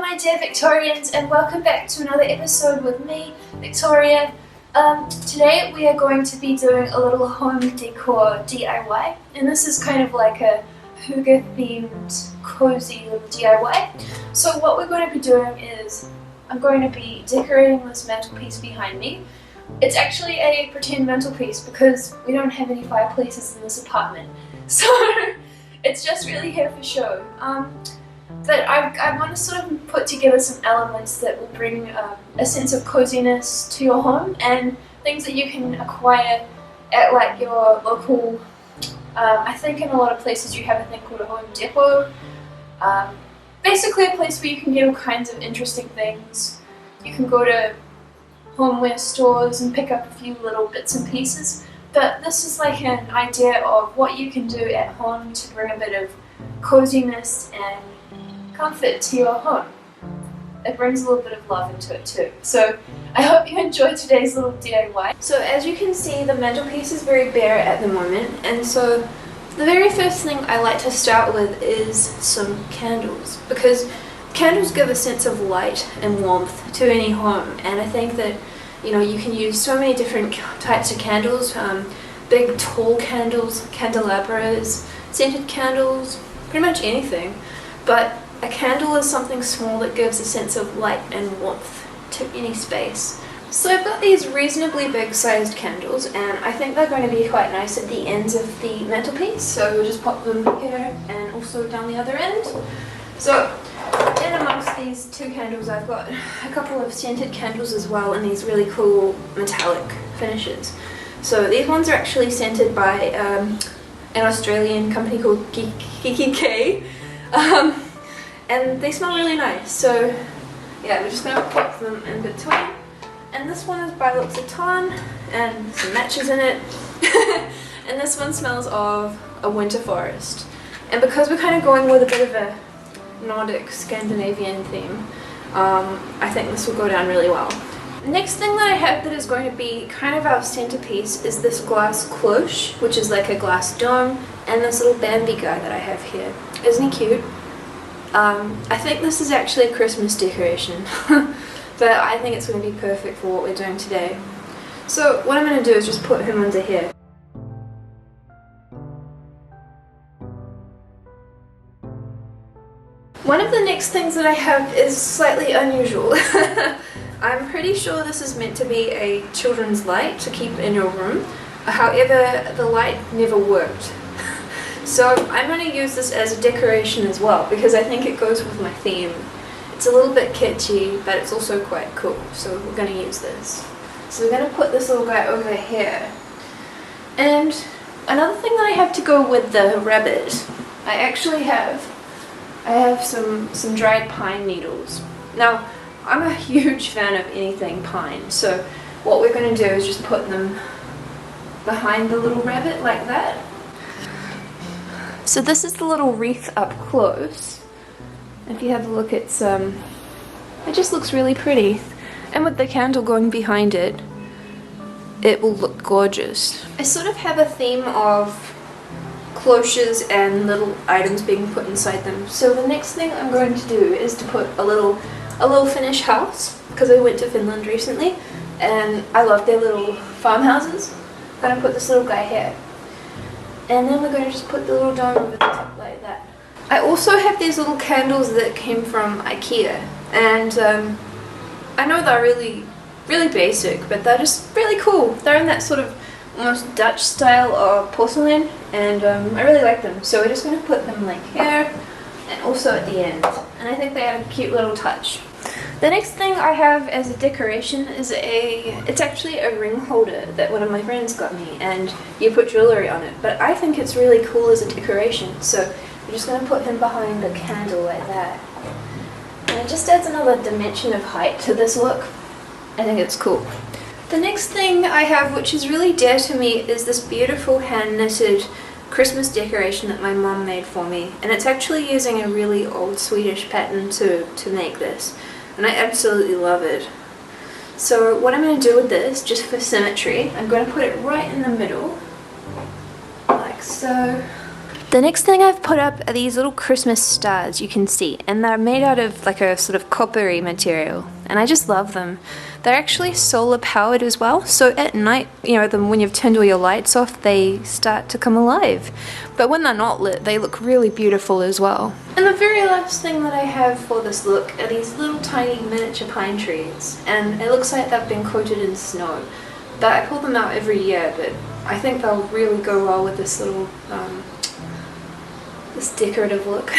my dear Victorians, and welcome back to another episode with me, Victoria. Today we are going to be doing a little home decor DIY, and this is kind of like a Hygge themed cozy little DIY. So what we're going to be doing is I'm going to be decorating this mantelpiece behind me. It's actually a pretend mantelpiece because we don't have any fireplaces in this apartment, so it's just really here for show. But I want to sort of put together some elements that will bring a sense of coziness to your home and things that you can acquire at like your local, I think in a lot of places you have a thing called a Home Depot. Basically a place where you can get all kinds of interesting things. You can go to homeware stores and pick up a few little bits and pieces. But this is like an idea of what you can do at home to bring a bit of coziness and comfort to your home. It brings a little bit of love into it too. So I hope you enjoy today's little DIY. So as you can see, the mantelpiece is very bare at the moment, and so the very first thing I like to start with is some candles, because candles give a sense of light and warmth to any home, and I think that you can use so many different types of candles, big tall candles, candelabras, scented candles, pretty much anything. But a candle is something small that gives a sense of light and warmth to any space. So I've got these reasonably big sized candles, and I think they're going to be quite nice at the ends of the mantelpiece, so we'll just pop them here and also down the other end. So in amongst these two candles I've got a couple of scented candles as well, and these really cool metallic finishes. So these ones are actually scented by an Australian company called Hygge. And they smell really nice, so yeah, we're just going to pop them in between. And this one is by Victorians, and some matches in it. And this one smells of a winter forest. And because we're kind of going with a bit of a Nordic Scandinavian theme, I think this will go down really well. Next thing that I have that is going to be kind of our centerpiece is this glass cloche, which is like a glass dome, and this little Bambi guy that I have here. Isn't he cute? I think this is actually a Christmas decoration, but I think it's going to be perfect for what we're doing today. So what I'm going to do is just put him under here. One of the next things that I have is slightly unusual. I'm pretty sure this is meant to be a children's light to keep in your room. However, the light never worked. So I'm going to use this as a decoration as well, because I think it goes with my theme. It's a little bit kitschy, but it's also quite cool, so we're going to use this. So we're going to put this little guy over here. And another thing that I have to go with the rabbit, I have some dried pine needles. Now, I'm a huge fan of anything pine, so what we're going to do is just put them behind the little rabbit like that. So this is the little wreath up close. If you have a look, it just looks really pretty. And with the candle going behind it, it will look gorgeous. I sort of have a theme of cloches and little items being put inside them. So the next thing I'm going to do is to put a little Finnish house, because I went to Finland recently and I love their little farmhouses. I'm going to put this little guy here. And then we're going to just put the little dome over the top like that. I also have these little candles that came from IKEA, and I know they're really basic, but they're just really cool. They're in that sort of almost Dutch style of porcelain, and I really like them. So we're just going to put them like here and also at the end, and I think they add a cute little touch. The next thing I have as a decoration is it's actually a ring holder that one of my friends got me, and you put jewellery on it, but I think it's really cool as a decoration, so we're just going to put him behind a candle like that. And it just adds another dimension of height to this look. I think it's cool. The next thing I have, which is really dear to me, is this beautiful hand-knitted Christmas decoration that my mom made for me, and it's actually using a really old Swedish pattern to make this. And I absolutely love it. So what I'm going to do with this, just for symmetry, I'm going to put it right in the middle, like so. The next thing I've put up are these little Christmas stars you can see, and they're made out of like a sort of coppery material, and I just love them. They're actually solar powered as well, so at night, you know, when you've turned all your lights off, they start to come alive. But when they're not lit, they look really beautiful as well. And the very last thing that I have for this look are these little tiny miniature pine trees, and it looks like they've been coated in snow. But I pull them out every year, but I think they'll really go well with this little this decorative look.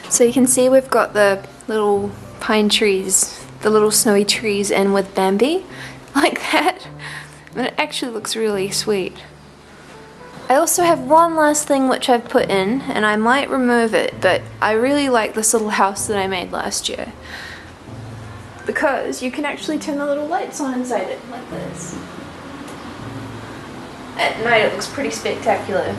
So you can see we've got the little pine trees, the little snowy trees in with Bambi, like that. And it actually looks really sweet. I also have one last thing which I've put in, and I might remove it, but I really like this little house that I made last year. Because you can actually turn the little lights on inside it, like this. At night it looks pretty spectacular.